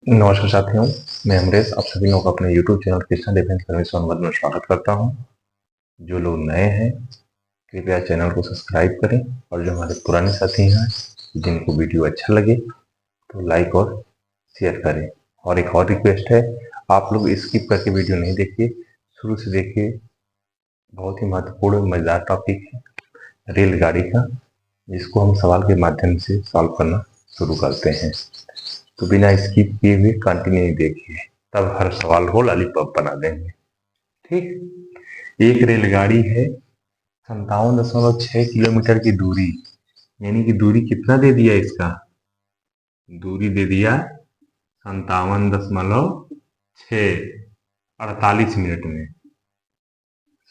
नमस्कार साथियों, मैं अमरेश आप सभी लोगों का अपने YouTube channel Krishna defence service संवाद में स्वागत करता हूं। जो लोग नए हैं कृपया चैनल को सब्सक्राइब करें और जो हमारे पुराने साथी हैं जिनको वीडियो अच्छा लगे तो लाइक और शेयर करें। और एक और रिक्वेस्ट है, आप लोग स्किप करके वीडियो नहीं देखिए, शुरू से देखिए। बहुत ही महत्वपूर्ण मजेदार टॉपिक है रेलगाड़ी का, जिसको हम सवाल के माध्यम से सॉल्व करना शुरू करते हैं। तो बिना स्किप किए हुए कंटिन्यू देखिए, तब हर सवाल को लॉलीपॉप बना देंगे। ठीक। एक रेलगाड़ी है 57.6 किलोमीटर की दूरी, यानी कि दूरी कितना दे दिया इसका, दूरी दे दिया 57.6 48 मिनट में।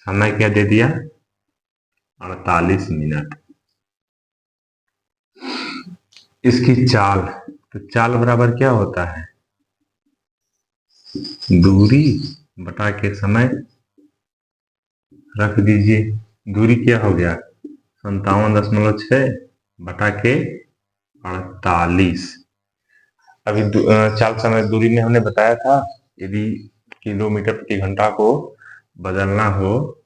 समय क्या दे दिया, 48 मिनट। इसकी चाल, तो चाल बराबर क्या होता है, दूरी बटा के समय रख दीजिए। दूरी क्या हो गया, 57.6 बटा के 48। अभी चाल समय दूरी में हमने बताया था, यदि किलोमीटर प्रति घंटा को बदलना हो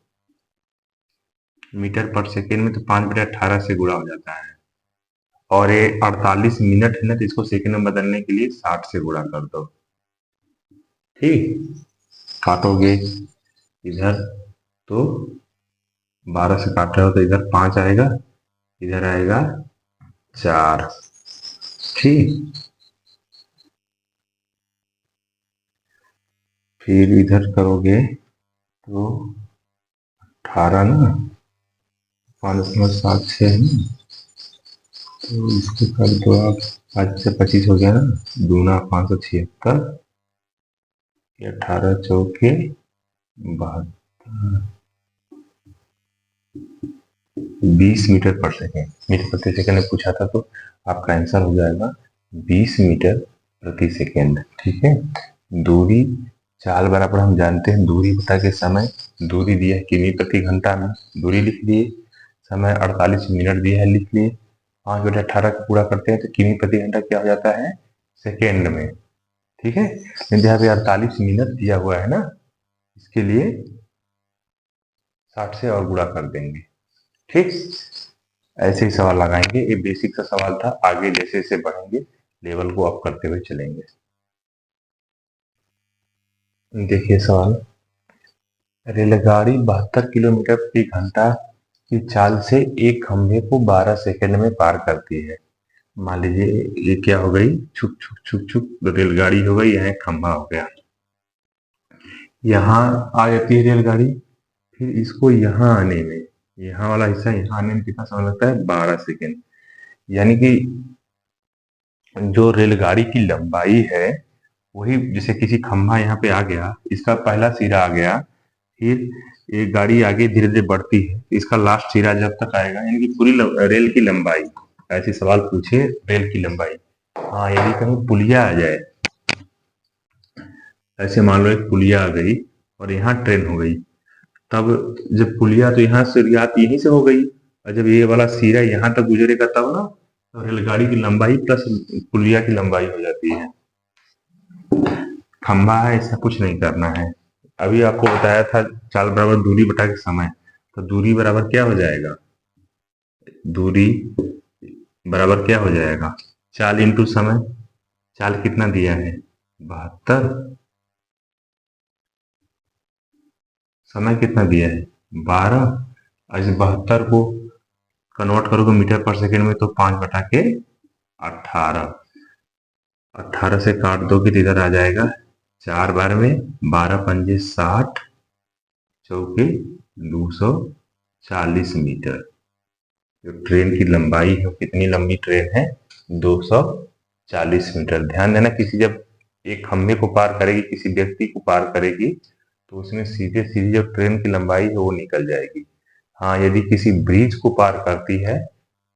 मीटर पर सेकेंड में तो 5/18 से गुणा हो जाता है। और ये 48 मिनट है ना, तो इसको सेकेंड में बदलने के लिए 60 से गुणा कर दो। ठीक, काटोगे इधर तो 12 से काट रहे हो तो इधर 5 आएगा, इधर आएगा 4। ठीक, फिर इधर करोगे तो 18 ना, 5.76 है ना, तो इसको कर दो आप, 5 से 25 हो गया ना, दूना 576, 18 चौके 72, 20 मीटर पर सेकेंड। मीटर प्रति सेकेंड में पूछा था तो आपका आंसर हो जाएगा 20 मीटर प्रति सेकेंड। ठीक है। दूरी, चाल बराबर हम जानते हैं दूरी बटा के समय। दूरी दिया है किमी प्रति घंटा में, दूरी लिख लिए। समय 48 मिनट दिया है, लिख लिए। 5/18 का पूरा करते हैं तो किमी प्रति घंटा क्या हो जाता है, सेकेंड में। ठीक है, यहाँ पे 48 मिनट दिया हुआ है ना, इसके लिए 60 से और गुणा कर देंगे। ठीक, ऐसे ही सवाल लगाएंगे। ये बेसिक सा सवाल था, आगे जैसे जैसे बढ़ेंगे लेवल को अप करते हुए चलेंगे। देखिए सवाल, रेलगाड़ी 72 किलोमीटर प्रति घंटा की चाल से एक खंभे को 12 सेकंड में पार करती है। मान लीजिए ये क्या हो गई, छुक छुक छुक छुक रेलगाड़ी हो गई, यहाँ खंभा हो गया। यहाँ आ जाती है रेलगाड़ी, फिर इसको यहाँ आने में, यहाँ वाला हिस्सा यहाँ आने में कितना समय लगता है, 12 सेकंड। यानी कि जो रेलगाड़ी की लंबाई है वही, जैसे किसी खंभा यहाँ पे आ गया, इसका पहला सिरा आ गया, फिर ये गाड़ी आगे धीरे धीरे बढ़ती है, इसका लास्ट सिरा जब तक आएगा, यानी कि पूरी रेल की लंबाई। ऐसे सवाल पूछे रेल की लंबाई। हाँ, यदि कहीं पुलिया आ जाए, ऐसे मान लो एक पुलिया आ गई और यहाँ ट्रेन हो गई, तब जब पुलिया, तो यहाँ शुरुआत यहीं से हो गई, और जब ये वाला सिरा यहाँ तक गुजरेगा तब ना, तो रेलगाड़ी की लंबाई प्लस पुलिया की लंबाई हो जाती है। खंबा है, इससे कुछ नहीं करना है। अभी आपको बताया था चाल बराबर दूरी बटा के समय, तो दूरी बराबर क्या हो जाएगा, दूरी बराबर क्या हो जाएगा, चाल इंटू समय। चाल कितना दिया है, 72, समय कितना दिया है, 12। और इस 72 को कन्वर्ट करोगे मीटर पर सेकेंड में तो 5/18। 18 से काट दोगे तो इधर आ जाएगा 4 बार में, 12×5 = 60, चौके 240 मीटर। जो ट्रेन की लंबाई है, कितनी लंबी ट्रेन है, 240 मीटर। ध्यान देना, किसी जब एक खंभे को पार करेगी, किसी व्यक्ति को पार करेगी, तो उसमें सीधे सीधे जो ट्रेन की लंबाई है वो निकल जाएगी। हाँ, यदि किसी ब्रिज को पार करती है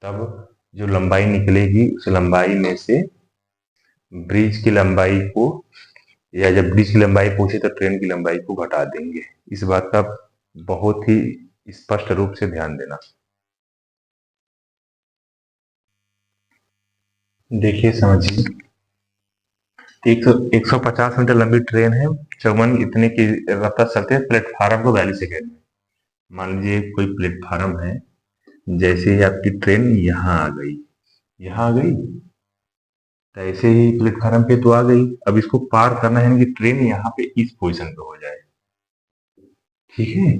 तब जो लंबाई निकलेगी उस लंबाई में से ब्रिज की लंबाई को, या जब ब्रिज की लंबाई पूछे तो ट्रेन की लंबाई को घटा देंगे। इस बात का बहुत ही स्पष्ट रूप से ध्यान देना। देखिए समझिए, 150 मीटर लंबी ट्रेन है, चौवन इतने की रफ्तार से चलते हैं, प्लेटफार्म को 42 सेकेंड में। मान लीजिए कोई प्लेटफार्म है, जैसे ही आपकी ट्रेन यहाँ आ गई तो ऐसे ही प्लेटफार्म पे तो आ गई। अब इसको पार करना है कि ट्रेन यहाँ पे इस पोजीशन पे हो जाए, ठीक है,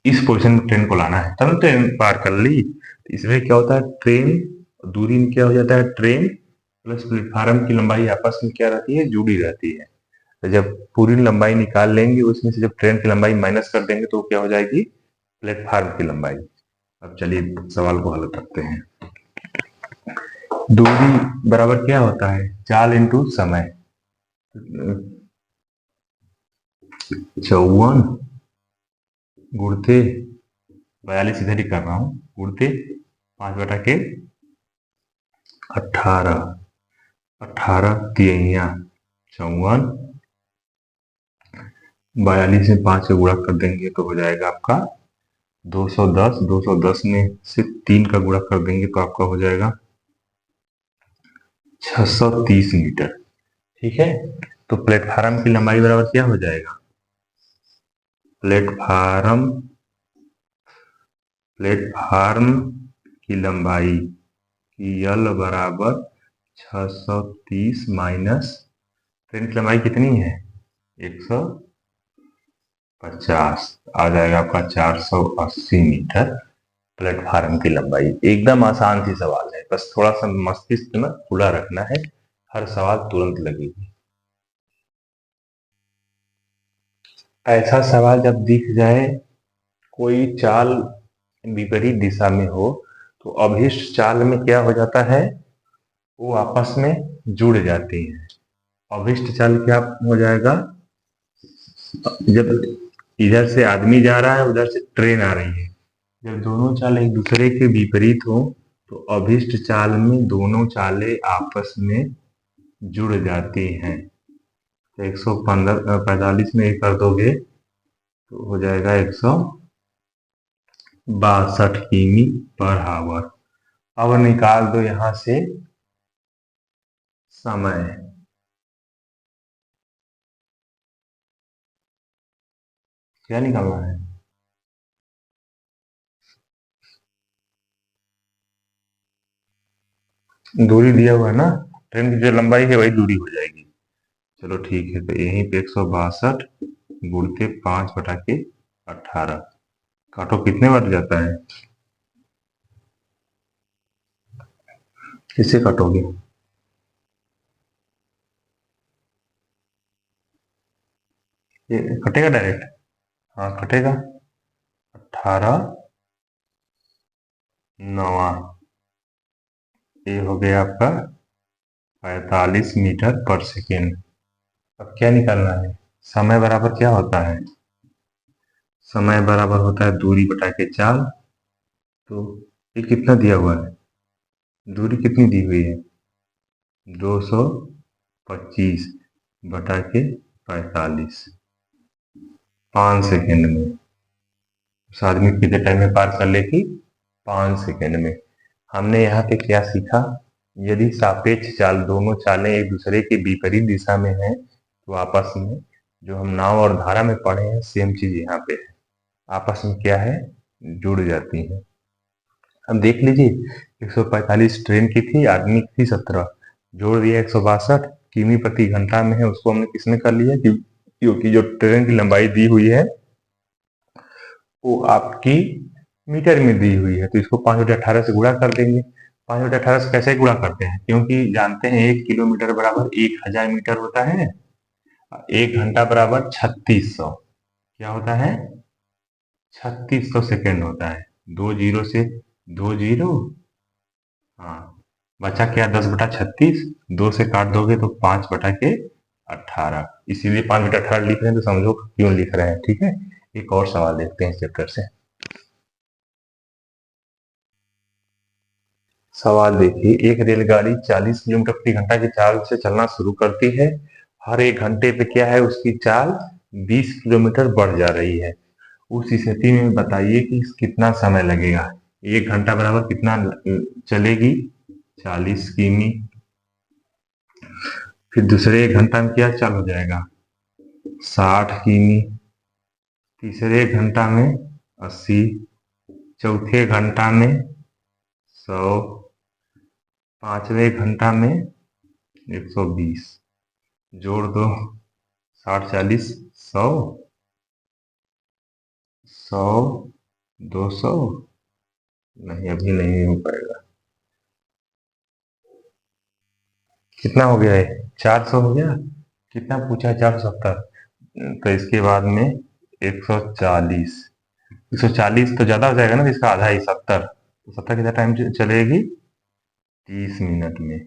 इस पोजीशन में ट्रेन को लाना है, तब ट्रेन पार कर ली। तो इसमें क्या होता है, ट्रेन दूरी में क्या हो जाता है, ट्रेन प्लस प्लेटफार्म की लंबाई आपस में क्या रहती है, जुड़ी रहती है। तो जब पूरी लंबाई निकाल लेंगे, उसमें से जब ट्रेन की लंबाई माइनस कर देंगे तो क्या हो जाएगी, प्लेटफार्म की लंबाई। अब चलिए सवाल को हल करते हैं। दूरी बराबर क्या होता है, चाल इंटू समय। 54 गुणते 42 इधर ही कर रहा हूं, गुणते 5/18, 18 तिहैया 54, 42 में 5 से गुणा कर देंगे तो हो जाएगा आपका 210, 210 में से 3 का गुणा कर देंगे तो आपका हो जाएगा 630 मीटर, ठीक है। तो प्लेटफार्म की लंबाई बराबर क्या हो जाएगा, प्लेटफार्म की लंबाई की यल बराबर 630 माइनस ट्रेन की लंबाई कितनी है, 150, आ जाएगा आपका 480 मीटर प्लेटफार्म की लंबाई। एकदम आसान सी सवाल है, बस थोड़ा सा मस्तिष्क में खुला रखना है, हर सवाल तुरंत लगेगी। ऐसा सवाल जब दिख जाए, कोई चाल विपरीत दिशा में हो, तो अभिष्ट चाल में क्या हो जाता है, वो आपस में जुड़ जाती है। अभिष्ट चाल क्या हो जाएगा, जब इधर से आदमी जा रहा है, उधर से ट्रेन आ रही है, जब दोनों चाल एक दूसरे के विपरीत हो तो अभिष्ट चाल में दोनों चालें आपस में जुड़ जाती हैं। तो 145 में एक कर दोगे तो हो जाएगा 162 किमी पर हावर। अब निकाल दो यहां से समय, क्या निकालना है, दूरी दिया हुआ है ना, ट्रेन की जो लंबाई है वही दूरी हो जाएगी। चलो ठीक है, तो यहीं पे 162 गुणते 5/18, काटो कितने बार जाता है, किससे काटोगे, ये कटेगा डायरेक्ट, हाँ कटेगा, 18 9, ये हो गया आपका 45 मीटर पर सेकेंड। अब क्या निकालना है, समय बराबर क्या होता है, समय बराबर होता है दूरी बटा के चाल। तो ये कितना दिया हुआ है, दूरी कितनी दी हुई है, 225 बटा के 45, 5 सेकेंड में। उस आदमी कितने टाइम में पार कर लेगी, 5 सेकेंड में। हमने यहाँ पे क्या सीखा, यदि सापेक्ष चाल, दोनों चालें एक दूसरे के विपरीत दिशा में हैं, तो आपस में, जो हम नाव और धारा में पढ़े हैं सेम चीज यहाँ पे है, आपस में क्या है, जुड़ जाती है। अब देख लीजिए 145 ट्रेन की थी, आदमी की थी 17, जोड़ दिया 162 किमी प्रति घंटा में है, उसको हमने किसमें कर लिया, क्योंकि जो ट्रेन की लंबाई दी हुई है वो आपकी मीटर में दी हुई है, तो इसको 5/18 से गुणा कर देंगे। 5/18 से कैसे गुणा करते हैं, क्योंकि जानते हैं 1 किलोमीटर बराबर 1000 मीटर होता है, 1 घंटा बराबर 3600, क्या होता है, 3600 सेकेंड होता है। 2 जीरो से 2 जीरो, हाँ बचा क्या, 10/36, 2 से काट दोगे तो 5/18, इसीलिए 5/18 लिख रहे हैं, तो समझो क्यों लिख रहे हैं, ठीक है। एक और सवाल देखते हैं चैप्टर से। सवाल देखिए, एक रेलगाड़ी 40 किलोमीटर प्रति घंटा की चाल से चलना शुरू करती है, हर 1 घंटे पे क्या है, उसकी चाल 20 किलोमीटर बढ़ जा रही है। उस स्थिति में बताइए कि कितना समय लगेगा, 1 घंटा बराबर कितना चलेगी, 40 किमी, फिर दूसरे 1 घंटा में क्या चालू हो जाएगा, 60 किमी। तीसरे घंटा में 80। चौथे घंटा में 100। पांचवें घंटा में 120। जोड़ दो, 60 40 100। 100 200, नहीं अभी नहीं हो पाएगा। कितना हो गया है, 400 हो गया। कितना पूछा है, 470। तो इसके बाद में 140। 140 तो ज्यादा हो जाएगा ना, तो इसका आधा ही 70। तो 70 कितना टाइम चलेगी, 30 मिनट में।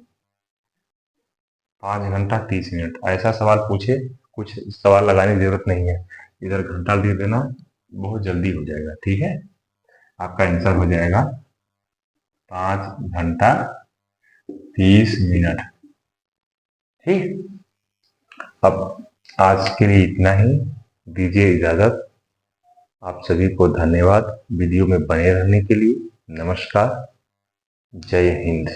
5 घंटा 30 मिनट, ऐसा सवाल पूछे, कुछ सवाल लगाने की जरूरत नहीं है, इधर घंटा दे देना, बहुत जल्दी हो जाएगा। ठीक है, आपका आंसर हो जाएगा 5 घंटा 30 मिनट। ठीक, अब आज के लिए इतना ही, दीजिए इजाजत। आप सभी को धन्यवाद वीडियो में बने रहने के लिए। नमस्कार, जय हिंद।